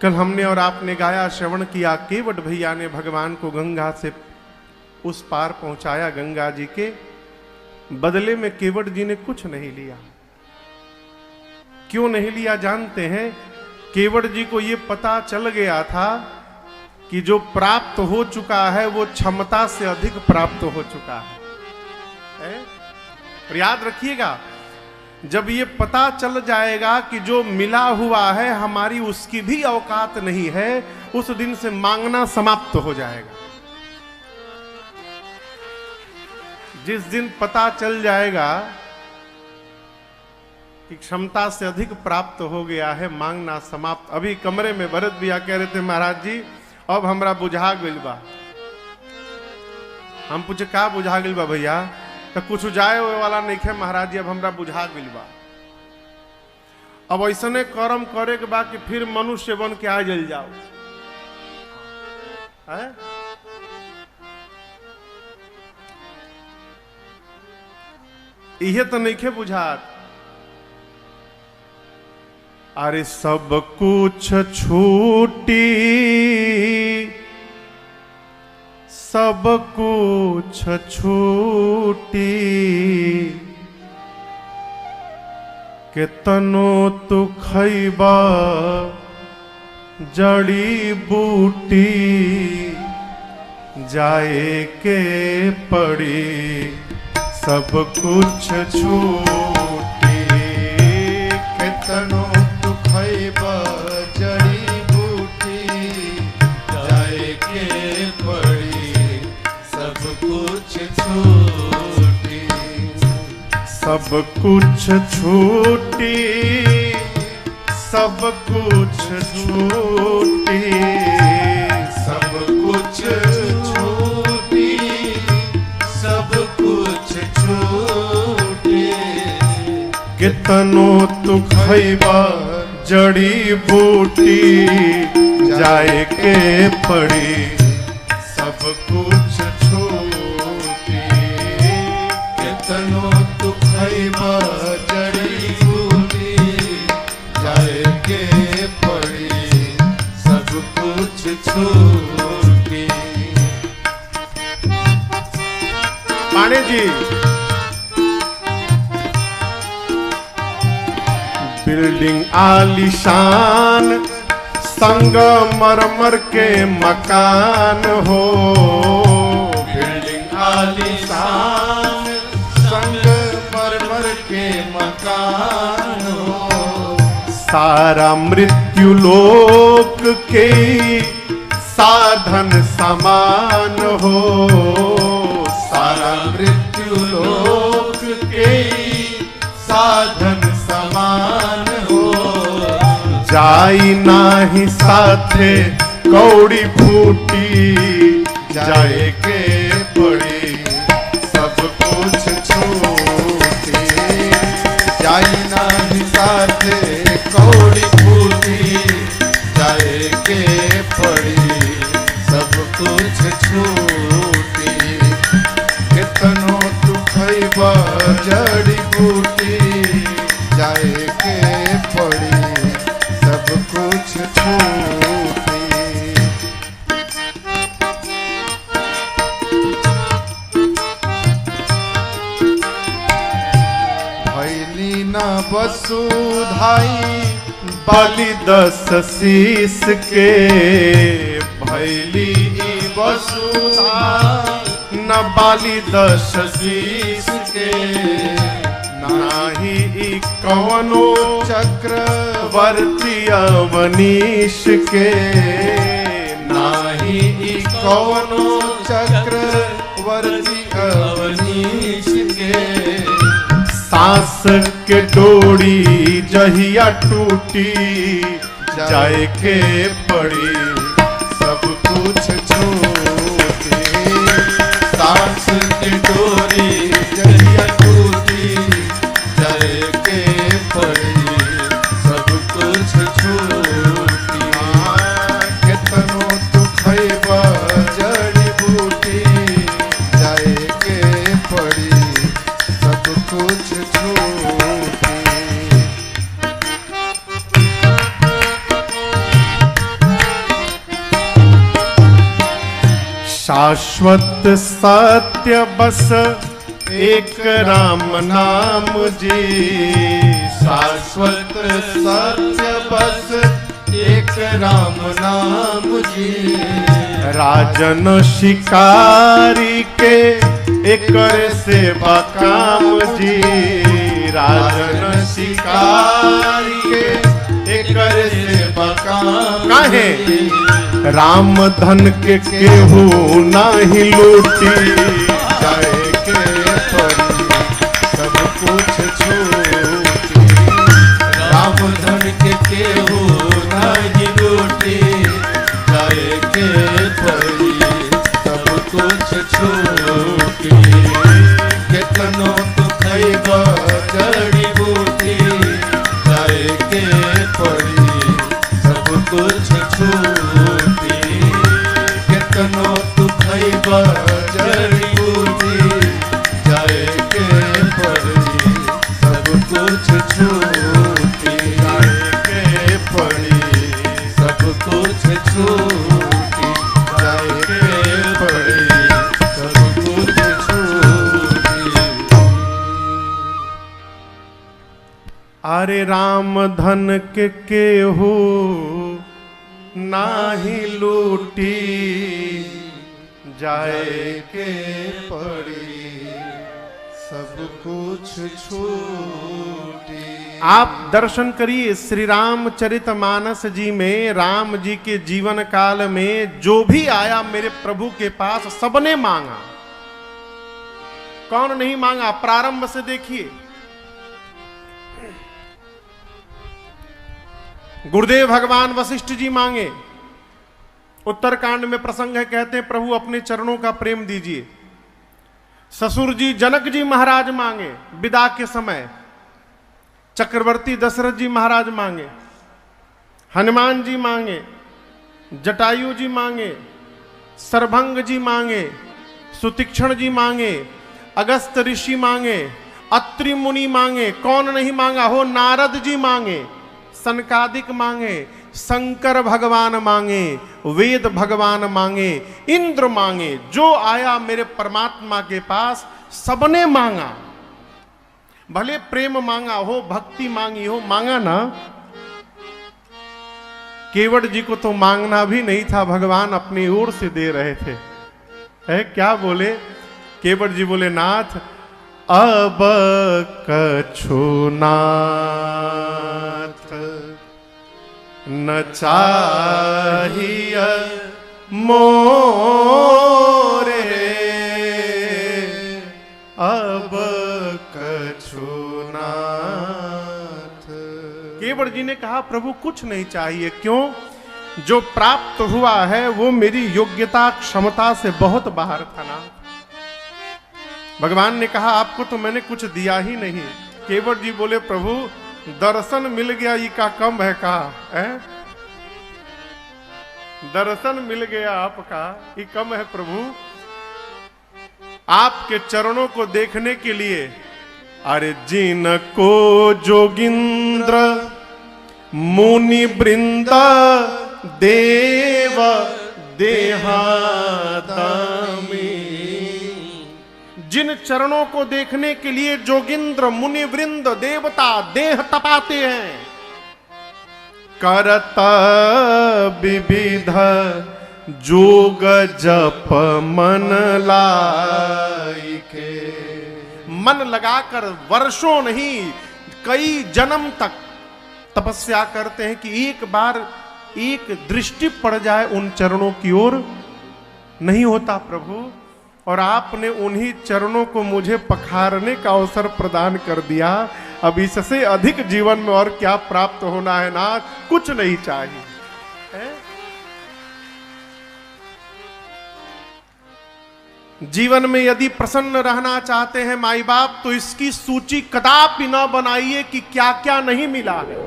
कल हमने और आपने गाया, श्रवण किया, केवट भैया ने भगवान को गंगा से उस पार पहुंचाया। गंगा जी के बदले में केवट जी ने कुछ नहीं लिया। क्यों नहीं लिया जानते हैं? केवट जी को यह पता चल गया था कि जो प्राप्त हो चुका है वो क्षमता से अधिक प्राप्त हो चुका है? और याद रखिएगा, जब ये पता चल जाएगा कि जो मिला हुआ है हमारी उसकी भी औकात नहीं है, उस दिन से मांगना समाप्त हो जाएगा। जिस दिन पता चल जाएगा कि क्षमता से अधिक प्राप्त हो गया है, मांगना समाप्त। अभी कमरे में भरत भैया कह रहे थे, महाराज जी अब हमरा बुझा गइल बा। हम पूछे का बुझा गइल बा भैया? तो कुछ जाए वाला नहीं है महाराज जी, अब हमरा बुझा गइल बा। अब ऐसने कर्म करे के बा कि फिर मनुष्य बन के आ जल जाओ है? इहे तो नहीं खे बुझात। अरे सब कुछ छूटी, सब कुछ छूटी, केतनो तू खैबा जड़ी बूटी, जाए के पड़ी सब कुछ छूटी। केतनो तू खैबा जड़ी बूटी, जाए के पड़ी सब कुछ छूटी। सब कुछ छूटी, सब कुछ छूटी, सब कुछ छूटी, सब कुछ छूटी। कितनो तू खैबा जड़ी बूटी, जाए के पड़ी सब कुछ छूटी। कितनो तू खैबा जड़ी बूटी, जाए के पड़ी सब कुछ छूटी। पाणे जी, बिल्डिंग आलीशान, संगमरमर के मकान हो। बिल्डिंग आलीशान, संगमरमर के मकान हो। सारा मृत्यु लोक के साधन समान हो। सारा मृत्यु लोक के साधन समान हो। जाई नाही साथे कौड़ी फूटी, जाए के पड़ी सब कुछ छूटी। जाई नाही साथे कौड़ी फूटी, जाए के पड़ी सब कुछ छूटी। कितनो तू खैबा जड़ी बूटी, जाए के पड़ी सब कुछ छूटी। भैली न वसुधाई बलि 10 शीस के। भैली वसुधा न बाली 10 शीस के। नाही कवनो चक्रवर्ती अवनीश के। नाही कवनो चक्रवर्ती अवनीश के। सांस के डोरी जहिया टूटी, जाए के पड़ी सब कुछ छूटी। सांस की डोरी जहिया टूटी, जाए के पड़ी सब कुछ छूटी। कितनो तू खैबा जड़ी बूटी, जाए के पड़ी सब कुछ छूटी। शाश्वत सत्य बस एक राम नाम जी, शाश्वत सत्य बस एक राम नाम जी। राजन शिकारी के एकर सेवा काम जी, राजन शिकारी के एकर सेवा काम। काहे राम धन के केहू नाही लूटी, जाए के परी सब कुछ छूटी। राम धन के केहू नहीं लूटी, जाए के परी सब कुछ छूटी। केतनो तू खइब जड़ी बूटी, जाए के परी सब कुछ छूटी। केतनो तू खइब जड़ी बूटी, जाए के परी सब कुछ छूटी। जाए के परी सब कुछ छूटी, जाए के परी सब कुछ छूटी। अरे राम धन के केहू नाही लूटी, जाए के पड़ी सब कुछ छूटी। आप दर्शन करिए श्री रामचरितमानस जी में, राम जी के जीवन काल में जो भी आया मेरे प्रभु के पास सबने मांगा। कौन नहीं मांगा? प्रारंभ से देखिए, गुरुदेव भगवान वशिष्ठ जी मांगे। उत्तरकांड में प्रसंग है, कहते हैं प्रभु अपने चरणों का प्रेम दीजिए। ससुर जी जनक जी महाराज मांगे विदा के समय, चक्रवर्ती दशरथ जी महाराज मांगे, हनुमान जी मांगे, जटायु जी मांगे, सरभंग जी मांगे, सुतीक्षण जी मांगे, अगस्त ऋषि मांगे, अत्रि मुनि मांगे। कौन नहीं मांगा हो? नारद जी मांगे, सनकादिक मांगे, शंकर भगवान मांगे, वेद भगवान मांगे, इंद्र मांगे। जो आया मेरे परमात्मा के पास सबने मांगा। भले प्रेम मांगा हो, भक्ति मांगी हो, मांगा ना। केवट जी को तो मांगना भी नहीं था, भगवान अपनी ओर से दे रहे थे। है क्या बोले? केवट जी बोले, नाथ अब कछु नाथ न चाहिए मोरे, अब कछु नाथ। केवट जी ने कहा, प्रभु कुछ नहीं चाहिए। क्यों? जो प्राप्त हुआ है वो मेरी योग्यता क्षमता से बहुत बाहर था ना। भगवान ने कहा, आपको तो मैंने कुछ दिया ही नहीं। केवट जी बोले, प्रभु दर्शन मिल गया, ये का कम है का? दर्शन मिल गया आपका, ये कम है प्रभु? आपके चरणों को देखने के लिए, अरे जिनको जोगिंद्र मुनि वृंदा देव देहादामी, जिन चरणों को देखने के लिए जोगिंद्र मुनि वृंद देवता देह तपाते हैं, करत विविध जोग जप मन लाइके, मन लगाकर वर्षों नहीं कई जन्म तक तपस्या करते हैं कि एक बार एक दृष्टि पड़ जाए उन चरणों की ओर। नहीं होता प्रभु, और आपने उन्हीं चरणों को मुझे पखारने का अवसर प्रदान कर दिया। अब इससे अधिक जीवन में और क्या प्राप्त होना है ना? कुछ नहीं चाहिए है? जीवन में यदि प्रसन्न रहना चाहते हैं माई बाप, तो इसकी सूची कदापि न बनाइए कि क्या क्या नहीं मिला है।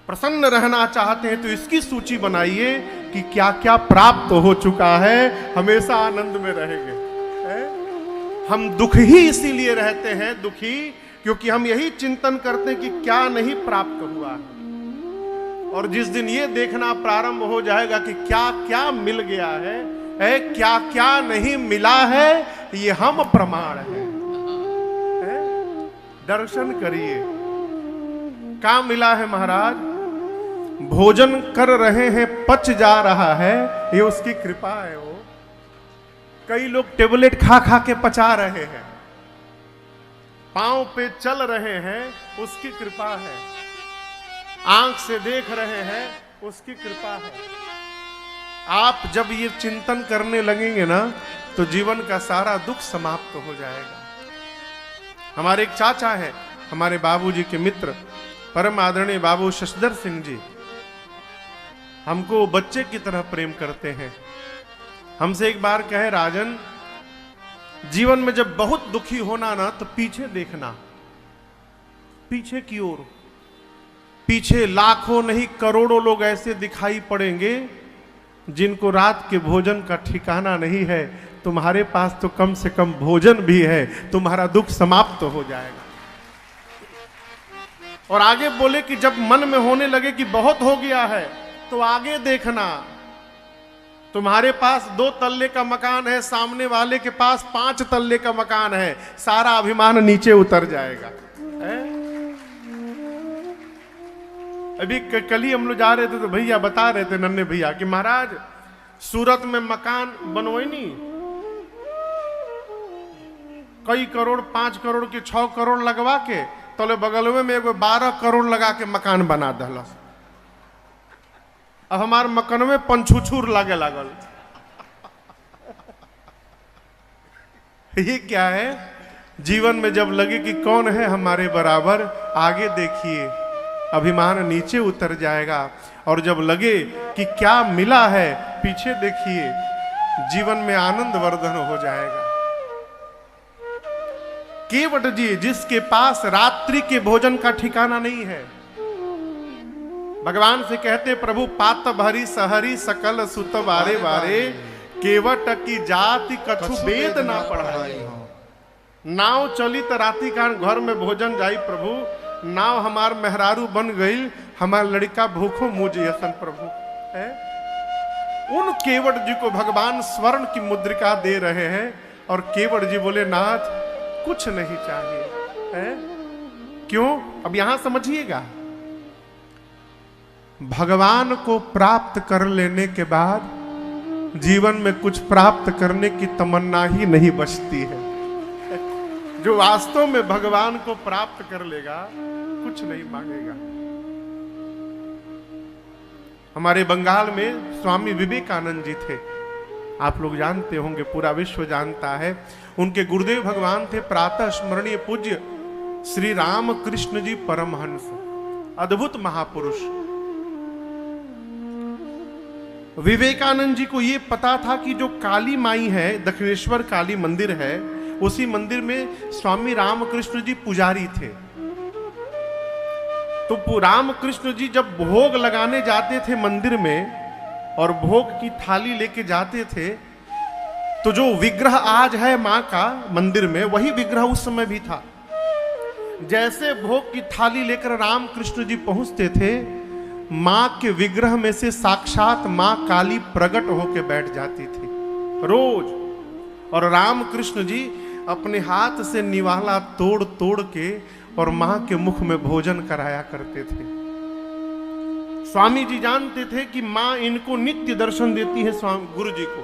प्रसन्न रहना चाहते हैं तो इसकी सूची बनाइए कि क्या क्या प्राप्त हो चुका है। हमेशा आनंद में रहेंगे। हम दुख ही इसीलिए रहते हैं दुखी, क्योंकि हम यही चिंतन करते हैं कि क्या नहीं प्राप्त हुआ है। और जिस दिन ये देखना प्रारंभ हो जाएगा कि क्या क्या मिल गया है, क्या क्या नहीं मिला है ये हम प्रमाण है। दर्शन करिए, क्या मिला है महाराज? भोजन कर रहे हैं, पच जा रहा है, ये उसकी कृपा है। वो कई लोग टेबलेट खा खा के पचा रहे हैं, पांव पे चल रहे हैं, उसकी कृपा है। आंख से देख रहे हैं, उसकी कृपा है। आप जब ये चिंतन करने लगेंगे ना तो जीवन का सारा दुख समाप्त हो जाएगा। हमारे एक चाचा है, हमारे बाबूजी के मित्र, परम आदरणीय बाबू शशधर सिंह जी, हमको बच्चे की तरह प्रेम करते हैं। हमसे एक बार कहे, राजन जीवन में जब बहुत दुखी होना ना तो पीछे देखना, पीछे की ओर। पीछे लाखों नहीं करोड़ों लोग ऐसे दिखाई पड़ेंगे जिनको रात के भोजन का ठिकाना नहीं है। तुम्हारे पास तो कम से कम भोजन भी है, तुम्हारा दुख समाप्त हो जाएगा। और आगे बोले कि जब मन में होने लगे कि बहुत हो गया है तो आगे देखना, तुम्हारे पास 2 तल्ले का मकान है, सामने वाले के पास 5 तल्ले का मकान है, सारा अभिमान नीचे उतर जाएगा। अभी कल ही हम लोग जा रहे थे तो भैया बता रहे थे, नन्हे भैया, कि महाराज सूरत में मकान बनवाई नहीं, कई करोड़, 5 करोड़ के 6 करोड़ लगवा के तोले बगल में एगो 12 करोड़ लगा के मकान बना दहलस। अब हमारे मकान में पंछुछुर लगे लागल। ये क्या है? जीवन में जब लगे कि कौन है हमारे बराबर, आगे देखिए, अभिमान नीचे उतर जाएगा। और जब लगे कि क्या मिला है, पीछे देखिए, जीवन में आनंद वर्धन हो जाएगा। केवट जी, जिसके पास रात्रि के भोजन का ठिकाना नहीं है, भगवान से कहते, प्रभु पात भरी सहरी सकल सुत बारे बारे, केवट की जाति कछु वेद ना पढ़ाई। नाव चली तो राति का घर में भोजन जाई प्रभु, नाव हमार मेहरारू बन गई, हमार लड़का भूखो मुझे यसन प्रभु है। उन केवट जी को भगवान स्वर्ण की मुद्रिका दे रहे हैं और केवट जी बोले, नाथ कुछ नहीं चाहिए है। क्यों? अब यहां समझिएगा, भगवान को प्राप्त कर लेने के बाद जीवन में कुछ प्राप्त करने की तमन्ना ही नहीं बचती है। जो वास्तव में भगवान को प्राप्त कर लेगा, कुछ नहीं मांगेगा। हमारे बंगाल में स्वामी विवेकानंद जी थे, आप लोग जानते होंगे, पूरा विश्व जानता है। उनके गुरुदेव भगवान थे प्रातः स्मरणीय पूज्य श्री रामकृष्ण जी परमहंस, अद्भुत महापुरुष। विवेकानंद जी को यह पता था कि जो काली माई है, दक्षिणेश्वर काली मंदिर है, उसी मंदिर में स्वामी रामकृष्ण जी पुजारी थे। तो रामकृष्ण जी जब भोग लगाने जाते थे मंदिर में और भोग की थाली लेके जाते थे, तो जो विग्रह आज है मां का मंदिर में, वही विग्रह उस समय भी था। जैसे भोग की थाली लेकर रामकृष्ण जी पहुंचते थे, मां के विग्रह में से साक्षात मां काली प्रकट होकर बैठ जाती थी रोज। और रामकृष्ण जी अपने हाथ से निवाला तोड़ तोड़ के और मां के मुख में भोजन कराया करते थे। स्वामी जी जानते थे कि मां इनको नित्य दर्शन देती है। स्वामी गुरु जी को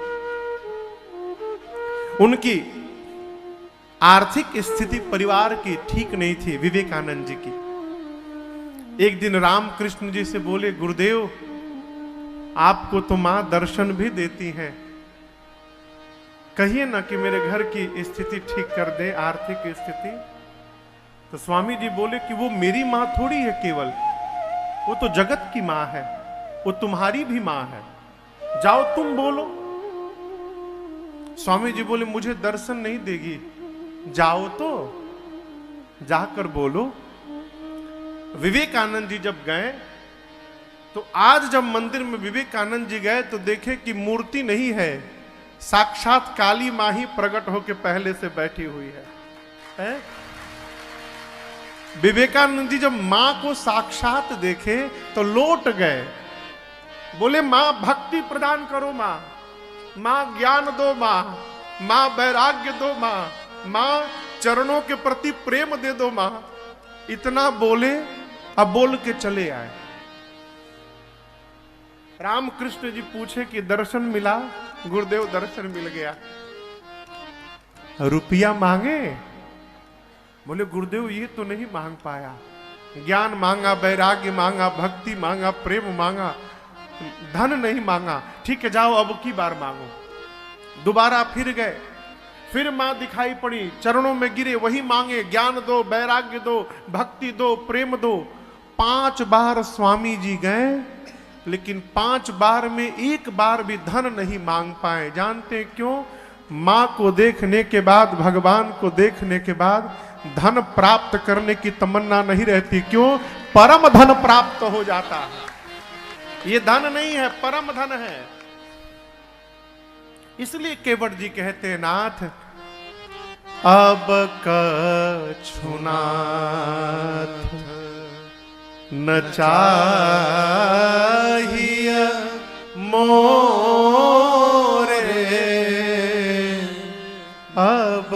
उनकी आर्थिक स्थिति परिवार की ठीक नहीं थी, विवेकानंद जी की। एक दिन रामकृष्ण जी से बोले, गुरुदेव आपको तो मां दर्शन भी देती हैं, कहिए ना कि मेरे घर की स्थिति ठीक कर दे, आर्थिक स्थिति। तो स्वामी जी बोले कि वो मेरी मां थोड़ी है केवल, वो तो जगत की मां है, वो तुम्हारी भी मां है, जाओ तुम बोलो। स्वामी जी बोले, मुझे दर्शन नहीं देगी, जाओ तो जाकर बोलो। विवेकानंद जी जब गए, तो आज जब मंदिर में विवेकानंद जी गए तो देखे कि मूर्ति नहीं है, साक्षात काली मां ही प्रकट होकर पहले से बैठी हुई है? विवेकानंद जी जब मां को साक्षात देखे तो लौट गए, बोले मां भक्ति प्रदान करो, मां मां ज्ञान दो, मां वैराग्य दो, मां चरणों के प्रति प्रेम दे दो मां। इतना बोले, अब बोल के चले आए। रामकृष्ण जी पूछे कि दर्शन मिला? गुरुदेव दर्शन मिल गया। रुपया मांगे? बोले गुरुदेव ये तो नहीं मांग पाया। ज्ञान मांगा, वैराग्य मांगा, भक्ति मांगा, प्रेम मांगा, धन नहीं मांगा। ठीक है जाओ अब की बार मांगो। दोबारा फिर गए, फिर मां दिखाई पड़ी, चरणों में गिरे, वही मांगे, ज्ञान दो, वैराग्य दो, भक्ति दो, प्रेम दो। 5 बार स्वामी जी गए, लेकिन 5 बार में एक बार भी धन नहीं मांग पाए। जानते क्यों? मां को देखने के बाद, भगवान को देखने के बाद धन प्राप्त करने की तमन्ना नहीं रहती। क्यों? परम धन प्राप्त हो जाता है। ये धन नहीं है, परम धन है। इसलिए केवट जी कहते हैं, नाथ अब कछु नाथ न चाहिए मोरे, अब